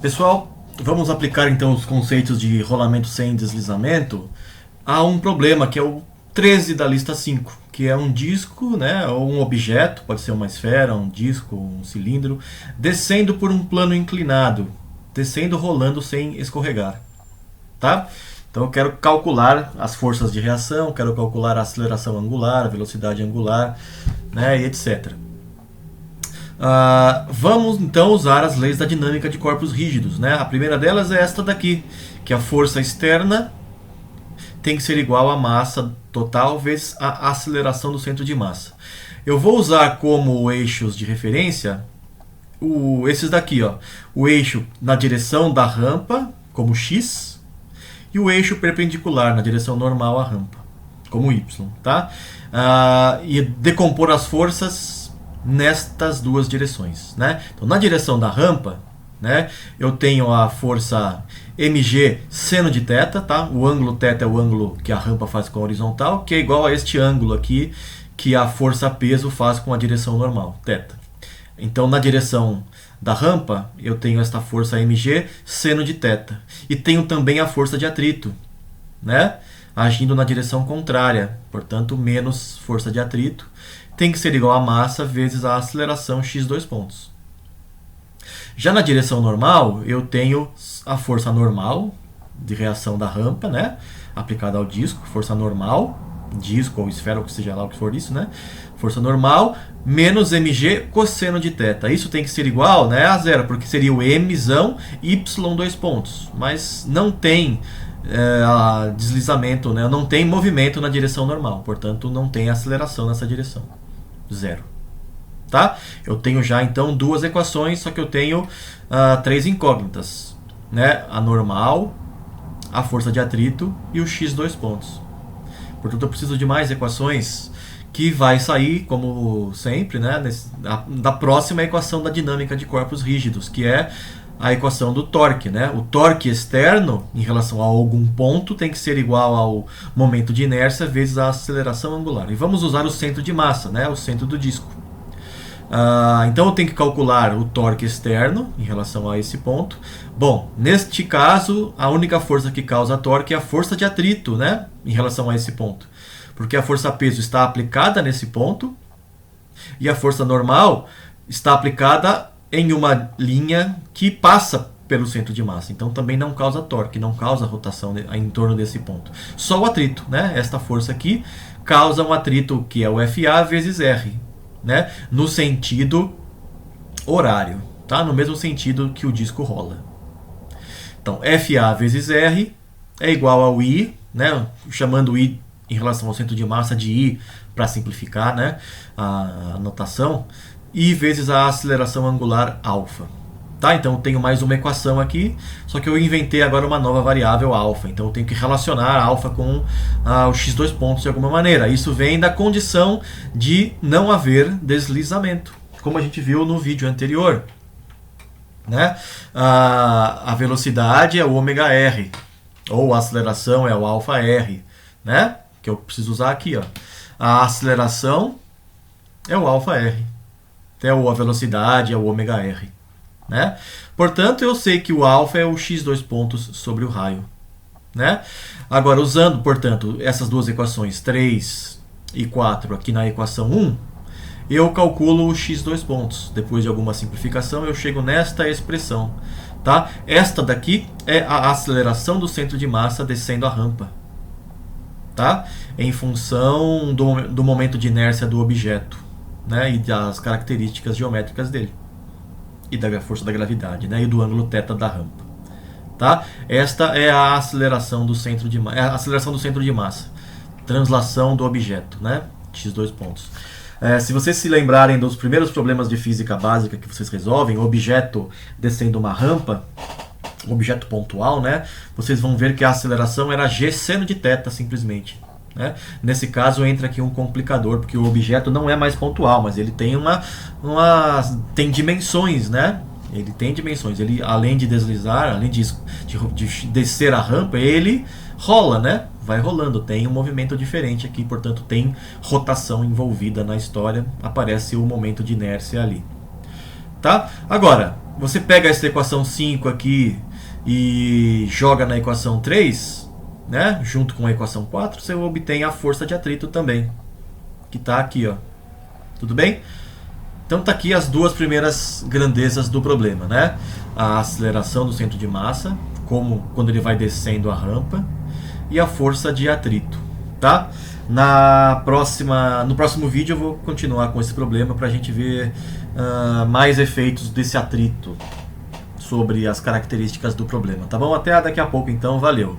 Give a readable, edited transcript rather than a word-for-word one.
Pessoal, vamos aplicar então os conceitos de rolamento sem deslizamento a um problema que é o 13 da lista 5, que é um disco, né, ou um objeto, pode ser uma esfera, um disco, um cilindro, descendo por um plano inclinado, descendo rolando sem escorregar. Tá? Então eu quero calcular as forças de reação, quero calcular a aceleração angular, a velocidade angular, né, e etc. Vamos então usar as leis da dinâmica de corpos rígidos, né? A primeira delas é esta daqui, que a força externa tem que ser igual à massa total vezes a aceleração do centro de massa. Eu vou usar como eixos de referência esses daqui, ó. O eixo na direção da rampa, como x, e o eixo perpendicular na direção normal à rampa, como y. Tá? E decompor as forças nestas duas direções, né? Então, na direção da rampa, né, eu tenho a força mg seno de θ, tá? O ângulo θ é o ângulo que a rampa faz com a horizontal, que é igual a este ângulo aqui que a força peso faz com a direção normal, θ. Então, na direção da rampa, eu tenho esta força mg seno de θ. E tenho também a força de atrito, né, agindo na direção contrária, portanto, menos força de atrito, tem que ser igual a massa vezes a aceleração x dois pontos. Já na direção normal, eu tenho a força normal de reação da rampa, né, aplicada ao disco, força normal, disco ou esfera, ou que seja lá o que for isso, né, força normal, menos mg cosseno de θ. Isso tem que ser igual, né, a zero, porque seria o mzão y dois pontos, mas não tem deslizamento, né, não tem movimento na direção normal, portanto não tem aceleração nessa direção. Zero. Tá? Eu tenho já então duas equações, só que eu tenho três incógnitas, né? A normal, a força de atrito e o x dois pontos. Portanto, eu preciso de mais equações que vai sair, como sempre, né, da próxima equação da dinâmica de corpos rígidos, que é a equação do torque, né? O torque externo em relação a algum ponto tem que ser igual ao momento de inércia vezes a aceleração angular. E vamos usar o centro de massa, né? O centro do disco. Então eu tenho que calcular o torque externo em relação a esse ponto. Bom, neste caso, a única força que causa torque é a força de atrito, né, em relação a esse ponto. Porque a força peso está aplicada nesse ponto e a força normal está aplicada em uma linha que passa pelo centro de massa. Então também não causa torque, não causa rotação em torno desse ponto. Só o atrito, né? Esta força aqui causa um atrito que é o FA vezes R, né? No sentido horário, tá? No mesmo sentido que o disco rola. Então FA vezes R é igual ao I, né? Chamando o I em relação ao centro de massa de I para simplificar, né, a notação, I vezes a aceleração angular alfa. Tá? Então eu tenho mais uma equação aqui, só que eu inventei agora uma nova variável alfa. Então eu tenho que relacionar alfa com o x dois pontos de alguma maneira. Isso vem da condição de não haver deslizamento, como a gente viu no vídeo anterior. Né? A velocidade é o ômega r, ou a aceleração é o alfa r, né? Que eu preciso usar aqui. Ó. A aceleração é o alfa r, até a velocidade é o ômega r. Né? Portanto, eu sei que o alfa é o x dois pontos sobre o raio. Né? Agora, usando, portanto, essas duas equações 3 e 4 aqui na equação 1, eu calculo o x dois pontos. Depois de alguma simplificação, eu chego nesta expressão. Tá? Esta daqui é a aceleração do centro de massa descendo a rampa. Tá? Em função do momento de inércia do objeto, né? E das características geométricas dele. E da força da gravidade, né? E do ângulo θ da rampa. Tá? Esta é a aceleração do centro de massa. É a aceleração do centro de massa. Translação do objeto, né? X dois pontos. Se vocês se lembrarem dos primeiros problemas de física básica que vocês resolvem, objeto descendo uma rampa, objeto pontual, né? Vocês vão ver que a aceleração era g seno de θ simplesmente. Né? Nesse caso entra aqui um complicador, porque o objeto não é mais pontual, mas ele tem tem dimensões, né? Ele tem dimensões. Ele, além de deslizar, além de descer a rampa, ele rola, né? Vai rolando, tem um movimento diferente aqui, portanto tem rotação envolvida na história, aparece o momento de inércia ali. Tá? Agora, você pega essa equação 5 aqui e joga na equação 3, né, junto com a equação 4, você obtém a força de atrito também, que está aqui, ó. Tudo bem? Então tá aqui as duas primeiras grandezas do problema, né? A aceleração do centro de massa, como quando ele vai descendo a rampa, e a força de atrito, tá? No próximo vídeo eu vou continuar com esse problema para a gente ver mais efeitos desse atrito sobre as características do problema, tá bom? Até daqui a pouco então, valeu!